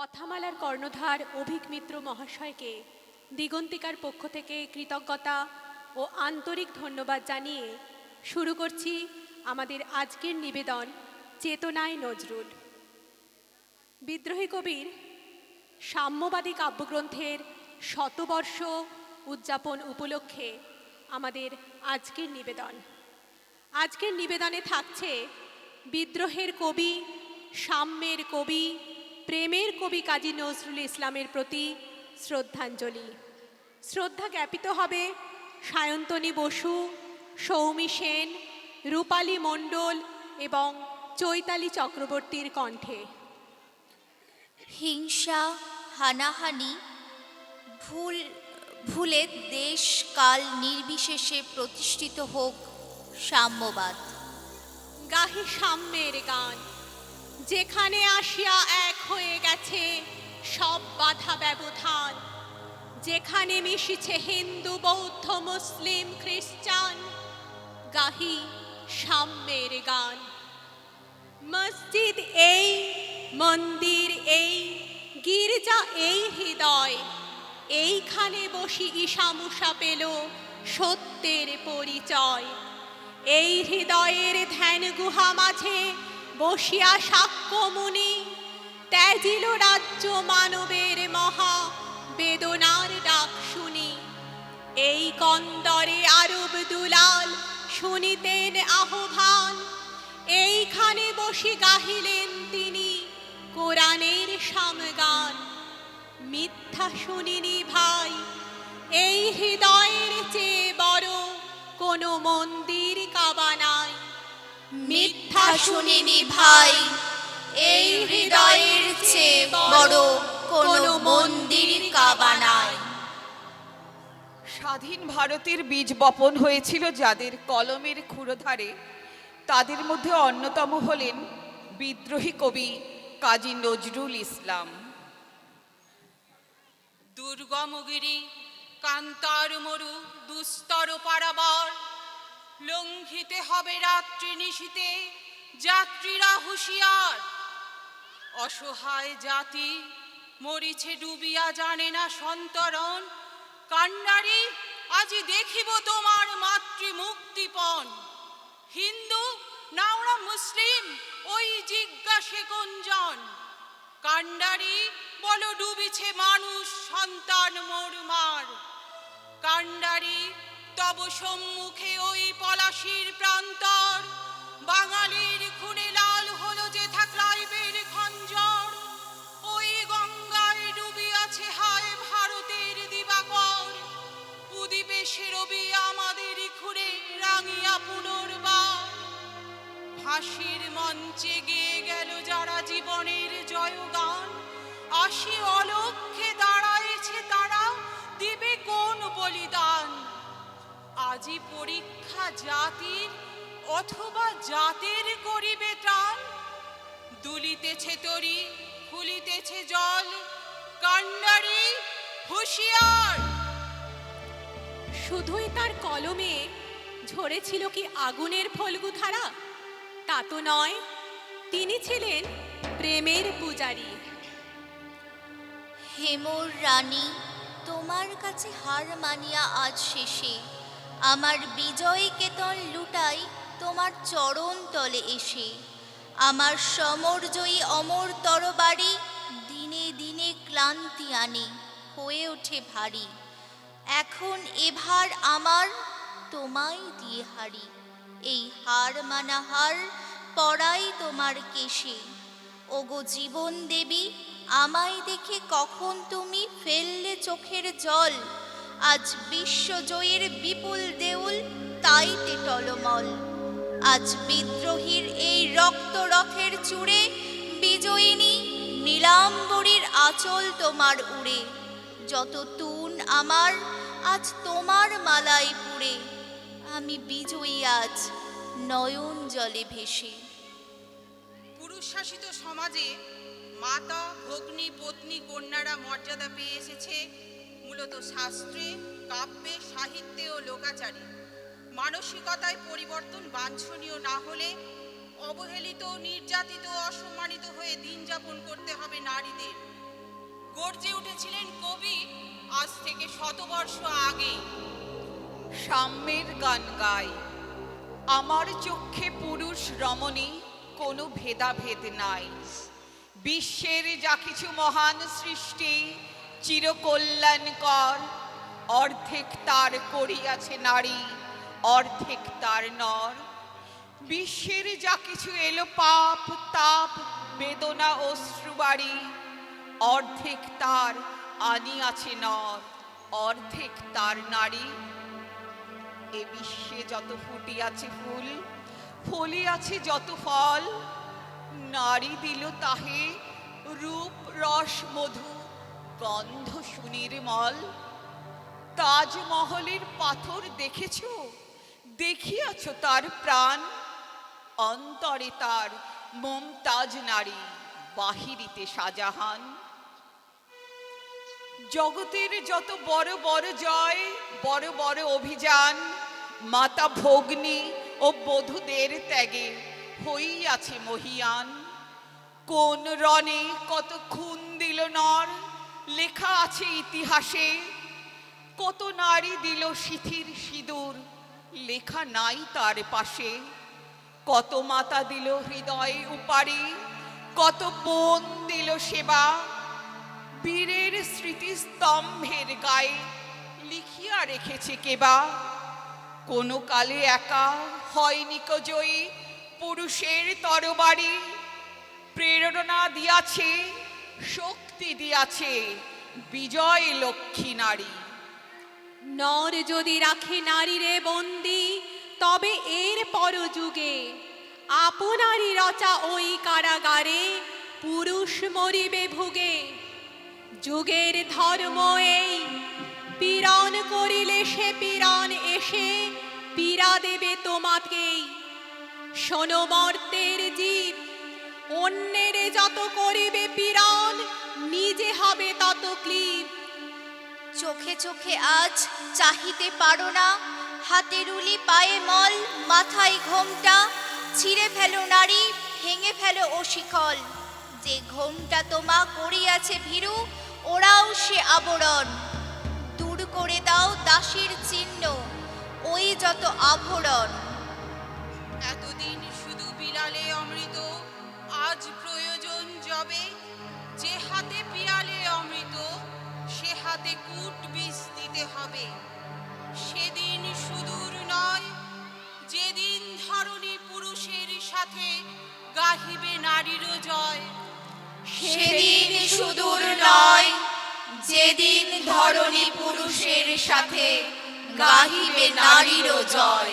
কথামালার কর্ণধার অভিক মিত্র মহাশয়কে দিগন্তিকার পক্ষ থেকে কৃতজ্ঞতা ও আন্তরিক ধন্যবাদ জানিয়ে শুরু করছি আমাদের আজকের নিবেদন চেতনায় নজরুল। বিদ্রোহী কবির সাম্যবাদী কাব্যগ্রন্থের শতবর্ষ উদযাপন উপলক্ষে আমাদের আজকের নিবেদনে থাকছে বিদ্রোহের কবি, সাম্যের কবি, প্রেমের কবি কাজী নজরুল ইসলামের প্রতি শ্রদ্ধাঞ্জলি। শ্রদ্ধা জ্ঞাপিত হবে সায়ন্তনী বসু, সৌমি সেন, রূপালী মণ্ডল এবং চৈতালি চক্রবর্তীর কণ্ঠে। হিংসা, হানাহানি ভুলে দেশ কাল নির্বিশেষে প্রতিষ্ঠিত হোক সাম্যবাদ। গাহি সাম্যের গান, যেখানে আসিয়া এক হয়ে গেছে সব বাধা ব্যবধান, যেখানে মিশিছে হিন্দু, বৌদ্ধ, মুসলিম, খ্রিস্টান, গাহি সাম্যের গান। মসজিদ এই, মন্দির এই, গির্জা এই হৃদয়, এইখানে বসি ঈশামুষা পেল সত্যের পরিচয়। এই হৃদয়ের ধ্যান গুহা মাঝে বসিয়া সাক্ষ্যমুনি ত্যাজিল রাজ্য মানবের মহা বেদনার ডাক শুনি। এই কন্দরে আরব দুলাল শুনিতেন আহ্বান, এইখানে বসি গাহিলেন তিনি কোরআনের সামগান। মিথ্যা শুনিনি ভাই, এই হৃদয়ের চেয়ে বড় কোনো মন্দির কাবা নাই। মিথ্যা শুনিনি ভাই, এই হৃদয়ের চেয়ে বড় কোনো মন্দির কাবা নাই। স্বাধীন ভারতের বীজ বপন হয়েছিল যাদের কলমের ক্ষুরধারে, তাদের মধ্যে অন্যতম হলেন বিদ্রোহী কবি কাজী নজরুল ইসলাম। দুর্গমগিরি, কান্তার মরু, দুস্তর পারাবার, লঙ্ঘিতে হবে রাত্রি নিশীতে যাত্রীরা হুঁশিয়ার। অসহায় জাতি মরিছে ডুবিয়া, জানে না সন্তরণ। কান্ডারি, আজি দেখিব তোমার মাতৃ মুক্তিপণ। হিন্দু নাওরা মুসলিম, ওই জিজ্ঞাসে কোনজন? কান্ডারি, বলো ডুবিছে মানুষ সন্তান মোর মার। কান্ডারি, তব সম্মুখে ওই পলাশির প্রান্তর, বাঙালির খুনে লাল হলো যে থাকলাইবের খঞ্জর। ওই গঙ্গায় ডুবিয়াছে হায় ভারতের দিবাকর, উদিবে সে রবি আমাদের খুনে রাঙিয়া পুনর্বার। ফাঁসির মঞ্চে গেয়ে গেল যারা জীবনের জয়গান, আসি অলক্ষ্যে দাঁড়াইছে তারা, দিবে কোন বলিদান? আজি পরীক্ষা জাতির, অথবা জাতের করিবে ত্রাণ। দুলিতেছে তরি, ফুলিতেছে জল, কান্ডারি হুঁশিয়ার। শুধুই তার কলমে ঝরেছিল কি আগুনের ফল্গু ধারা? তা তো নয়, তিনি ছিলেন প্রেমের পূজারী। হেমর রানী, তোমার কাছে হার মানিয়া আজ শেষে, আমার বিজয় কেতন লুটাই তোমার চরণ তলে এসে। আমার সমরজয়ী অমর তরবারি দিনে দিনে ক্লান্তি আনে, হয়ে ওঠে ভারী। এখন এভার আমার তোমায় দিয়ে হারি, এই হার মানা হার পরাই তোমার কেশে। ওগো জীবন দেবী, আমায় দেখে কখন তুমি ফেললে চোখের জল? আজ বিশ্বজয়ের বিপুল দেউল তাইতে টলমল। আজ বিদ্রোহীর এই রক্ত রথের চূড়ে বিজয়িনী নীলাম্বরীর আঁচল তোমার উড়ে। যত তুন আমার আজ তোমার মালায় পুড়ে, আমি বিজয়ী আজ নয়ন জলে ভেসে। পুরুষ শাসিত সমাজে মাতা, ভগ্নী, পত্নী, কন্যারা মর্যাদা পেয়ে এসেছে মূলত শাস্ত্রে, কাব্যে, সাহিত্যে ও লোকাচারে। মানসিকতায় পরিবর্তন বাঞ্ছনীয় না হলে অবহেলিত, নির্যাতিত, অসম্মানিত হয়ে দিন যাপন করতে হবে নারীদের। গর্জে উঠেছিলেন কবি আজ থেকে শতবর্ষ আগে। সাম্যের গান গাই, আমার চক্ষে পুরুষ রমণী কোনো ভেদাভেদ নাই। বিশ্বের যা কিছু মহান সৃষ্টি চিরকল্যাণকর, অর্ধেক তার করিয়াছে নারী, অর্ধেক তার নর। বিশ্বের যা কিছু এলো পাপ তাপ বেদনা অশ্রুবাড়ি, অর্ধেক তার আনিয়াছে নর, অর্ধেক তার নারী। এ বিশ্বে যত ফুটিয়াছে ফুল, ফলিয়াছে যত ফল, নারী দিল তাহে রূপ রস মধু গন্ধ সুনির্মল। তাজমহলের পাথর দেখেছ, দেখিয়াছ তার প্রাণ, অন্তরে তার মমতাজ নারী, বাহিরিতে শাহজাহান। জগতের যত বড় বড় জয়, বড় বড় অভিযান, মাতা ভগ্নী ও বধূদের ত্যাগে হইয়াছে মহিয়ান। কোন রণে কত খুন দিল নর, লেখা আছে ইতিহাসে। কত নারী দিল সিথির সিঁদুর, লেখা নাই তার পাশে। কত মাতা দিল হৃদয় উপারি, কত বোন দিল সেবা। বীরের স্মৃতিস্তম্ভের গায়ে লিখিয়া রেখেছে কেবা। কোনো কালে একা হয়নি কো জয়ী পুরুষের তরবারি। প্রেরণা দিয়াছে, শক্তি দিয়াছে বিজয় লক্ষ্মী নারী। নর যদি রাখে নারীরে বন্দি, তবে এর পরযুগে আপনারই রচা ওই কারাগারে পুরুষ মরিবে ভুগে। যুগের ধর্ম এই, পীড়ন করিলে সে পীড়ন এসে পীড়া দেবে তোমাকেই। শোনো মর্তের জীব, অন্যের যত করিবে পীড়ন, নিজে হবে তত ক্লীব। চোখে চোখে আজ চাহিতে পারো না, হাতে রুলি পায়ে মল, মাথায় ঘোমটা। ছিঁড়ে ফেলো নারী, ভেঙে ফেলো ও শিকল। যে ঘোমটা তোমা করিয়াছে ভীরু, ওরাও সে আবরণ। দূর করে দাও দাসীর চিহ্ন, ওই যত আভরণ। এতদিন শুধু বিলালে অমৃত, আজ প্রয়োজন যবে। যে হাতে পিয়ালে অমৃত, সে হাতে কূট বিষ দিতে হবে। সেদিন সুদূর নয়, যেদিন ধরণী পুরুষের সাথে গাহিবে নারীরও জয়। সেদিন সুদূর নয়, যেদিন ধরণী পুরুষের সাথে গাহিবে নারীরও জয়।